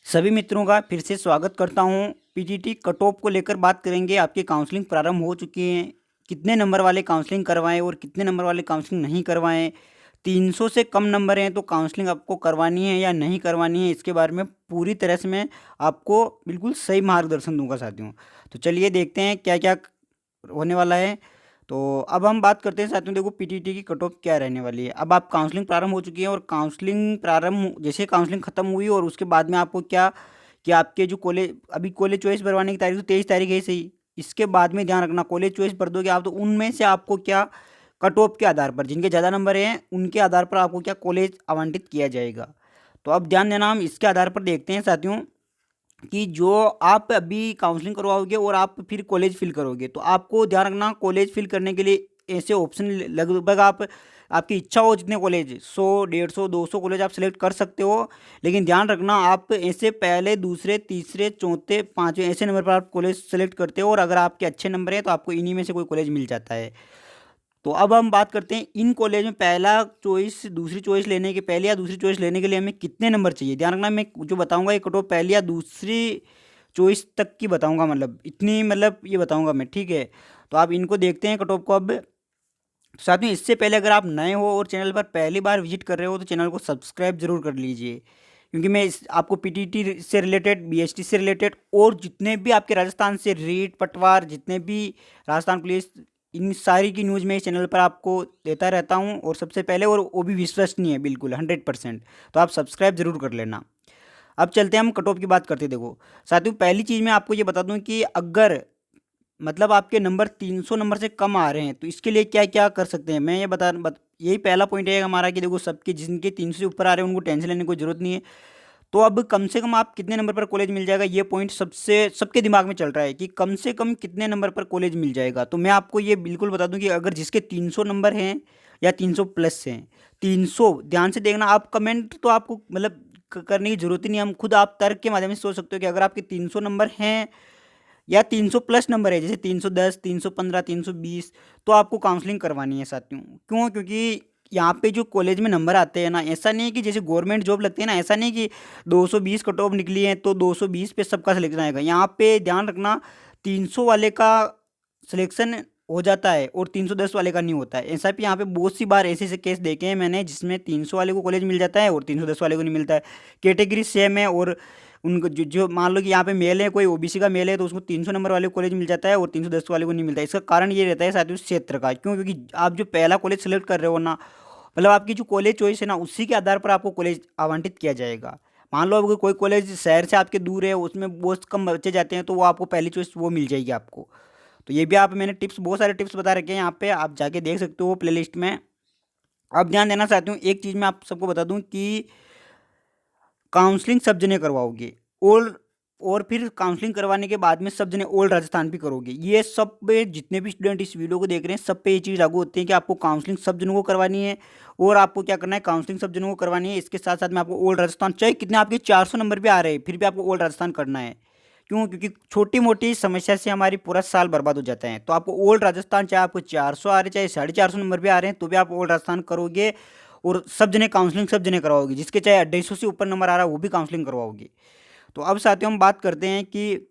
सभी मित्रों का फिर से स्वागत करता हूं। पीटीटी कट ऑफ को लेकर बात करेंगे। आपकी काउंसलिंग प्रारंभ हो चुकी है। कितने नंबर वाले काउंसलिंग करवाएं और कितने नंबर वाले काउंसलिंग नहीं करवाएं। 300 से कम नंबर हैं तो काउंसलिंग आपको करवानी है या नहीं करवानी है, इसके बारे में पूरी तरह से मैं आपको बिल्कुल सही मार्गदर्शन दूंगा साथियों। तो चलिए देखते हैं क्या क्या होने वाला है। तो अब हम बात करते हैं साथियों, देखो पीटीटी की कट ऑफ क्या रहने वाली है। अब आप काउंसलिंग प्रारंभ हो चुकी है और काउंसलिंग प्रारंभ जैसे काउंसलिंग खत्म हुई और उसके बाद में आपको क्या कि आपके जो कॉलेज अभी कॉलेज चॉइस भरवाने की तारीख तो 23 तारीख है सही। इसके बाद में ध्यान रखना, कॉलेज चॉइस भर दोगे आप तो उनमें से आपको क्या कट ऑफ के आधार पर जिनके ज़्यादा नंबर हैं उनके आधार पर आपको क्या कॉलेज आवंटित किया जाएगा। तो अब ध्यान देना, हम इसके आधार पर देखते हैं साथियों कि जो आप अभी काउंसलिंग करवाओगे और आप फिर कॉलेज फिल करोगे तो आपको ध्यान रखना, कॉलेज फिल करने के लिए ऐसे ऑप्शन लगभग आप आपकी इच्छा हो जितने कॉलेज 100 150 200 कॉलेज आप सेलेक्ट कर सकते हो। लेकिन ध्यान रखना, आप ऐसे पहले दूसरे तीसरे चौथे पाँचवें ऐसे नंबर पर आप कॉलेज सेलेक्ट करते हो और अगर आपके अच्छे नंबर हैं तो आपको इन्हीं में से कोई कॉलेज मिल जाता है। तो अब हम बात करते हैं इन कॉलेज में पहला चॉइस दूसरी चॉइस लेने के पहली या दूसरी चॉइस लेने के लिए हमें कितने नंबर चाहिए। ध्यान रखना, मैं जो बताऊंगा ये कट ऑफ पहली या दूसरी चॉइस तक की बताऊंगा, मतलब इतनी मतलब ये बताऊंगा मैं, ठीक है। तो आप इनको देखते हैं कट ऑफ को। अब साथ में इससे पहले अगर आप नए हो और चैनल पर पहली बार विजिट कर रहे हो तो चैनल को सब्सक्राइब जरूर कर लीजिए, क्योंकि मैं आपको पीटीटी से रिलेटेड बीएसटी से रिलेटेड और जितने भी आपके राजस्थान से रीट पटवार जितने भी राजस्थान पुलिस इन सारी की न्यूज़ मैं इस चैनल पर आपको देता रहता हूं और सबसे पहले, और वो भी विश्वसनीय है बिल्कुल 100%। तो आप सब्सक्राइब जरूर कर लेना। अब चलते हैं हम कट ऑफ की बात करते हैं। देखो साथियों, पहली चीज़ मैं आपको ये बता दूं कि अगर मतलब आपके नंबर 300 नंबर से कम आ रहे हैं तो इसके लिए क्या क्या कर सकते हैं मैं ये यही पहला पॉइंट है हमारा कि देखो सबके जिनके 300 से ऊपर आ रहे हैं उनको टेंशन लेने की कोई ज़रूरत नहीं है। तो अब कम से कम आप कितने नंबर पर कॉलेज मिल जाएगा, ये पॉइंट सबसे सबके दिमाग में चल रहा है कि कम से कम कितने नंबर पर कॉलेज मिल जाएगा। तो मैं आपको ये बिल्कुल बता दूं कि अगर जिसके 300 नंबर हैं या 300 प्लस हैं, 300 ध्यान से देखना, आप कमेंट तो आपको मतलब करने की जरूरत ही नहीं, हम खुद आप तर्क के माध्यम से सोच सकते हो कि अगर आपके 300 नंबर हैं या 300 प्लस नंबर है, जैसे 310 315 320, तो आपको काउंसलिंग करवानी है साथियों। क्यों? क्योंकि यहाँ पे जो कॉलेज में नंबर आते हैं ना, ऐसा नहीं है कि जैसे गवर्नमेंट जॉब लगती है ना, ऐसा नहीं कि 220 कट ऑफ निकली है तो 220 पे सबका सिलेक्शन आएगा। यहाँ पे ध्यान रखना, 300 वाले का सिलेक्शन हो जाता है और 310 वाले का नहीं होता है। ऐसा भी यहाँ पे बहुत सी बार ऐसे ऐसे केस देखे हैं मैंने जिसमें 300 वाले को कॉलेज मिल जाता है और 310 वाले को नहीं मिलता है। कैटेगरी सेम है और उनको जो जो मान लो कि यहाँ पे मेल है, कोई ओबीसी का मेल है तो उसको 300 नंबर वाले कॉलेज मिल जाता है और 310 वाले को नहीं मिलता है। इसका कारण ये रहता है साथियों क्षेत्र का। क्यों? क्योंकि आप जो पहला कॉलेज सेलेक्ट कर रहे हो ना, मतलब आपकी जो कॉलेज चॉइस है ना उसी के आधार पर आपको कॉलेज आवंटित किया जाएगा। मान लो अगर कोई कॉलेज शहर से आपके दूर है, उसमें बहुत कम बच्चे जाते हैं, तो वो आपको पहली चॉइस वो मिल जाएगी आपको। तो ये भी आप मैंने टिप्स बहुत सारे टिप्स बता रखे हैं यहाँ पे, आप जाके देख सकते हो प्लेलिस्ट में। अब ध्यान देना चाहती हूँ, एक चीज़ मैं आप सबको बता दूँ कि काउंसलिंग सब जने करवाओगे और फिर काउंसलिंग करवाने के बाद में सब जने ओल्ड राजस्थान भी करोगे। ये सब पे जितने भी स्टूडेंट इस वीडियो को देख रहे हैं सब पे ये चीज़ लागू होती है कि आपको काउंसलिंग सब जनों को करवानी है और आपको क्या करना है, काउंसलिंग सब जनों को करवानी है। इसके साथ साथ में आपको ओल्ड राजस्थान, चाहे कितने आपके 400 नंबर भी आ रहे हैं फिर भी आपको ओल्ड राजस्थान करना है। क्यों? क्योंकि छोटी मोटी समस्या से हमारी पूरा साल बर्बाद हो जाता है। तो आपको ओल्ड राजस्थान, चाहे आपको 400 आ रहे चाहे 450 नंबर भी आ रहे हैं तो भी आप ओल्ड राजस्थान करोगे और सब जने काउंसलिंग सब जने करवाओगे। जिसके चाहे 250 से ऊपर नंबर आ रहा है वो भी काउंसलिंग करवाओगे। तो अब साथियों हम बात करते हैं कि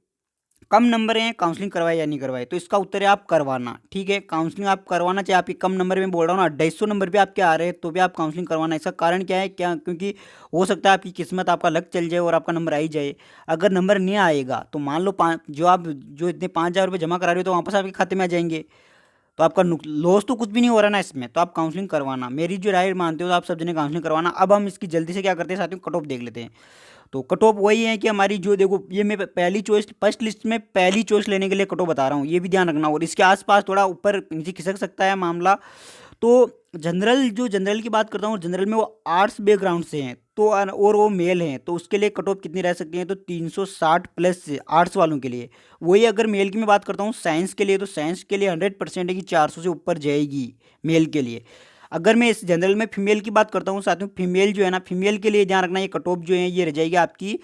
कम नंबर हैं, काउंसलिंग करवाए या नहीं करवाए। तो इसका उत्तर है आप करवाना। ठीक है, काउंसलिंग आप करवाना, चाहे आपके कम नंबर में बोल रहा हूँ ना, 250 नंबर भी आपके आ रहे हैं तो भी आप काउंसलिंग करवाना। इसका कारण क्या है? क्या क्योंकि हो सकता है आपकी किस्मत, आपका लक चल जाए और आपका नंबर आ ही जाए। अगर नंबर नहीं आएगा तो मान लो पाँच जो आप जो इतने 5,000 रुपये जमा करा रहे हो तो वापस आपके खाते में आ जाएंगे। तो आपका लॉस तो कुछ भी नहीं हो रहा ना इसमें, तो आप काउंसलिंग करवाना। मेरी जो राय मानते हो तो आप सब जने काउंसलिंग करवाना। अब हम इसकी जल्दी से क्या करते हैं साथियों, कट ऑफ देख लेते हैं। तो कट ऑफ वही है कि हमारी जो देखो, ये मैं पहली चॉइस फर्स्ट लिस्ट में पहली चॉइस लेने के लिए कट ऑफ बता रहा हूँ, ये भी ध्यान रखना। और इसके आसपास थोड़ा ऊपर नीचे खिसक सकता है मामला। तो जनरल की बात करता हूँ, जनरल में वो आर्ट्स बैकग्राउंड से हैं तो और वो मेल हैं तो उसके लिए कट ऑफ कितनी रह सकती है, तो 360 प्लस आर्ट्स वालों के लिए। वही अगर मेल की मैं बात करता हूँ साइंस के लिए, तो साइंस के लिए 100% है कि 400 से ऊपर जाएगी मेल के लिए। अगर मैं इस जनरल में फीमेल की बात करता हूँ साथ में, फीमेल जो है ना, फीमेल के लिए ध्यान रखना, ये कट ऑफ जो है ये रह जाएगी आपकी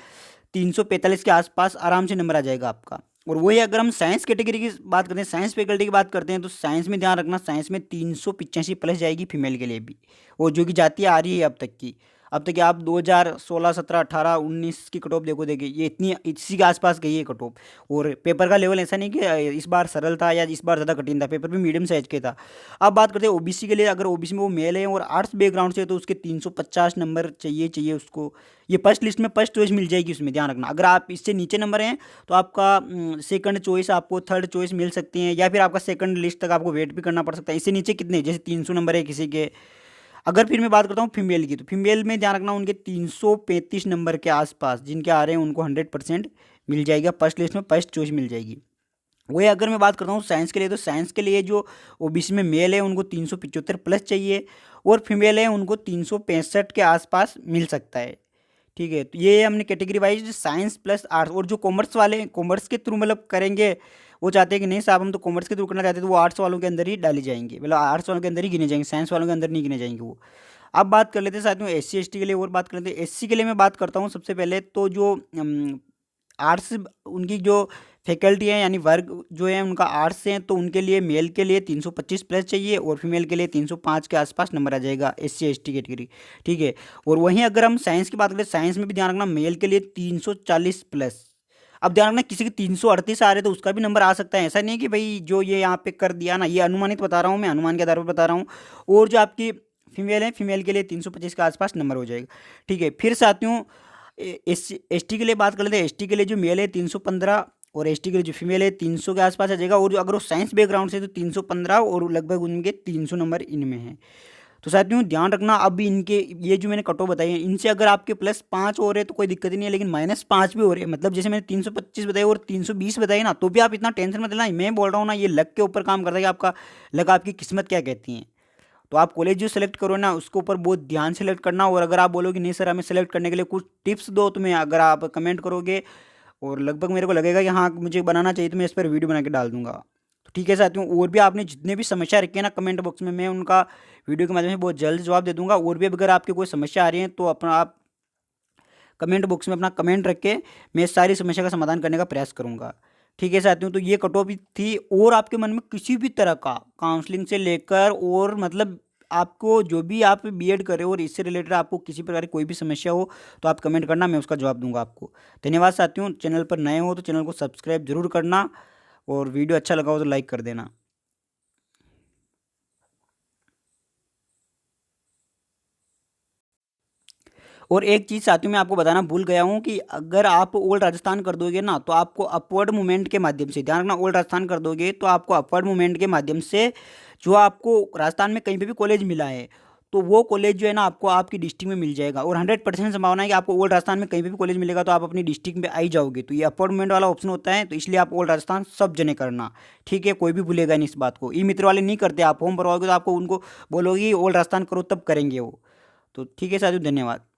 345 के आसपास आराम से नंबर आ जाएगा आपका। और वही अगर हम साइंस कैटेगरी की बात करते हैं, साइंस फैकल्टी की बात करते हैं, तो साइंस में ध्यान रखना, साइंस में 385 प्लस जाएगी फीमेल के लिए भी, वो जो कि जाती आ रही है अब तक की। अब तक आप 2016, 17, 18, 19 की कट ऑफ देखिए ये इतनी इसी के आसपास गई है कट ऑफ। और पेपर का लेवल ऐसा नहीं कि इस बार सरल था या इस बार ज़्यादा कठिन था, पेपर भी मीडियम साइज के था। अब बात करते हैं ओबीसी के लिए। अगर ओबीसी में वो मेल है और आर्ट्स बैकग्राउंड से, तो उसके 350 नंबर चाहिए उसको। ये फर्स्ट लिस्ट में फर्स्ट चॉइस मिल जाएगी, उसमें ध्यान रखना। अगर आप इससे नीचे नंबर हैं तो आपका सेकंड चॉइस, आपको थर्ड चॉइस मिल सकती है, या फिर आपका सेकंड लिस्ट तक आपको वेट भी करना पड़ सकता है। इससे नीचे कितने, जैसे 300 नंबर है किसी के। अगर फिर मैं बात करता हूँ फीमेल की, तो फीमेल में ध्यान रखना उनके 335 नंबर के आसपास जिनके आ रहे हैं उनको 100% मिल जाएगा, फर्स्ट लिस्ट में फर्स्ट चॉइस मिल जाएगी। वही अगर मैं बात करता हूँ साइंस के लिए, तो साइंस के लिए जो ओबीसी में मेल है उनको 375 प्लस चाहिए, और फीमेल है उनको 365 के आसपास मिल सकता है। ठीक है, तो ये हमने category wise science plus arts. और जो कॉमर्स वाले हैं, कॉमर्स के थ्रू मतलब करेंगे, वो चाहते हैं कि नहीं साहब हम तो कॉमर्स के थ्रू करना चाहते हैं, तो वो आर्ट्स वालों के अंदर ही डाली जाएंगे, मतलब आर्ट्स वालों के अंदर ही गिने जाएंगे, साइंस वालों के अंदर नहीं गिने जाएंगे वो। अब बात कर लेते हैं साथियों एससी एसटी के लिए, और बात कर लेते हैं एससी के लिए। मैं बात करता हूँ सबसे पहले तो जो आर्ट्स, उनकी जो फैकल्टी है यानी वर्ग जो है उनका आर्ट्स से हैं, तो उनके लिए मेल के लिए 325 प्लस चाहिए, और फीमेल के लिए 305 के आसपास नंबर आ जाएगा एससी एसटी कैटेगरी। ठीक है, और वहीं अगर हम साइंस की बात करें, साइंस में भी ध्यान रखना मेल के लिए 340 प्लस। अब ध्यान रखना किसी के 338 आ रहे तो उसका भी नंबर आ सकता है, ऐसा नहीं है कि भाई जो ये यहाँ पे कर दिया ना, ये अनुमानित बता रहा हूँ मैं, अनुमान के आधार पर बता रहा हूँ। और जो आपकी फीमेल है, फीमेल के लिए 325 के आसपास नंबर हो जाएगा। ठीक है, फिर साथियों एस टी के लिए बात कर लेते हैं। एस टी के लिए जो मेल है 315, और एस टी के लिए जो फीमेल है 300 के आसपास आ जाएगा। और जो अगर वो साइंस बैकग्राउंड से तो 315, और लगभग उनके 300 नंबर इनमें हैं। तो साथियों ध्यान रखना, अब इनके ये जो मैंने कट ऑफ बताई है, इनसे अगर आपके +5 हो रहे हैं तो कोई दिक्कत ही नहीं है, लेकिन -5 भी हो रहे हैं, मतलब जैसे मैंने 325 बताई और 320 बताई ना, तो भी आप इतना टेंशन मत लेना। मैं बोल रहा हूँ ना, ये लक के ऊपर काम करता है कि आपका लक, आपकी किस्मत क्या कहती है। तो आप कॉलेज जो सेलेक्ट करो ना, उसके ऊपर बहुत ध्यान सेलेक्ट करना। और अगर आप बोलोगे नहीं सर हमें सेलेक्ट करने के लिए कुछ टिप्स दो, तो मैं, अगर आप कमेंट करोगे और लगभग मेरे को लगेगा कि हाँ मुझे बनाना चाहिए, तो मैं इस पर वीडियो बना के डाल दूंगा। तो ठीक है साथियों, और भी आपने जितने भी समस्या रखी है ना कमेंट बॉक्स में, मैं उनका वीडियो के माध्यम से बहुत जल्द जवाब दे दूंगा। और भी अगर आपकी कोई समस्या आ रही है तो अपना आप कमेंट बॉक्स में अपना कमेंट रख के मैं इस सारी समस्या का समाधान करने का प्रयास करूंगा। ठीक है साथियों, तो ये कट ऑफ थी। और आपके मन में किसी भी तरह का काउंसलिंग से लेकर, और मतलब आपको जो भी आप बीएड करें और इससे रिलेटेड आपको किसी प्रकार की कोई भी समस्या हो, तो आप कमेंट करना, मैं उसका जवाब दूंगा आपको। धन्यवाद साथियों, चैनल पर नए हो तो चैनल को सब्सक्राइब जरूर करना, और वीडियो अच्छा लगा हो तो लाइक कर देना। और एक चीज़ साथियों मैं आपको बताना भूल गया हूँ कि अगर आप ओल्ड राजस्थान कर दोगे ना, तो आपको अपवर्ड मूवमेंट के माध्यम से, ध्यान रखना, ओल्ड राजस्थान कर दोगे तो आपको अपवर्ड मूवमेंट के माध्यम से जो आपको राजस्थान में कहीं पे भी कॉलेज मिला है, तो वो कॉलेज जो है ना आपको आपकी डिस्ट्रिक्ट में मिल जाएगा। और 100% संभावना है कि आपको ओल्ड राजस्थान में कहीं पे भी कॉलेज मिलेगा तो आप अपनी डिस्ट्रिक्ट में आई जाओगे। तो ये अपवर्ड मूवमेंट वाला ऑप्शन होता है, तो इसलिए आप ओल्ड राजस्थान सब जने करना। ठीक है, कोई भी भूलेगा नहीं इस बात को। ई मित्र वाले नहीं करते, आप फॉर्म भरवाओगे तो आपको उनको बोलोगे ओल्ड राजस्थान करो, तब करेंगे वो। तो ठीक है साथियों, धन्यवाद।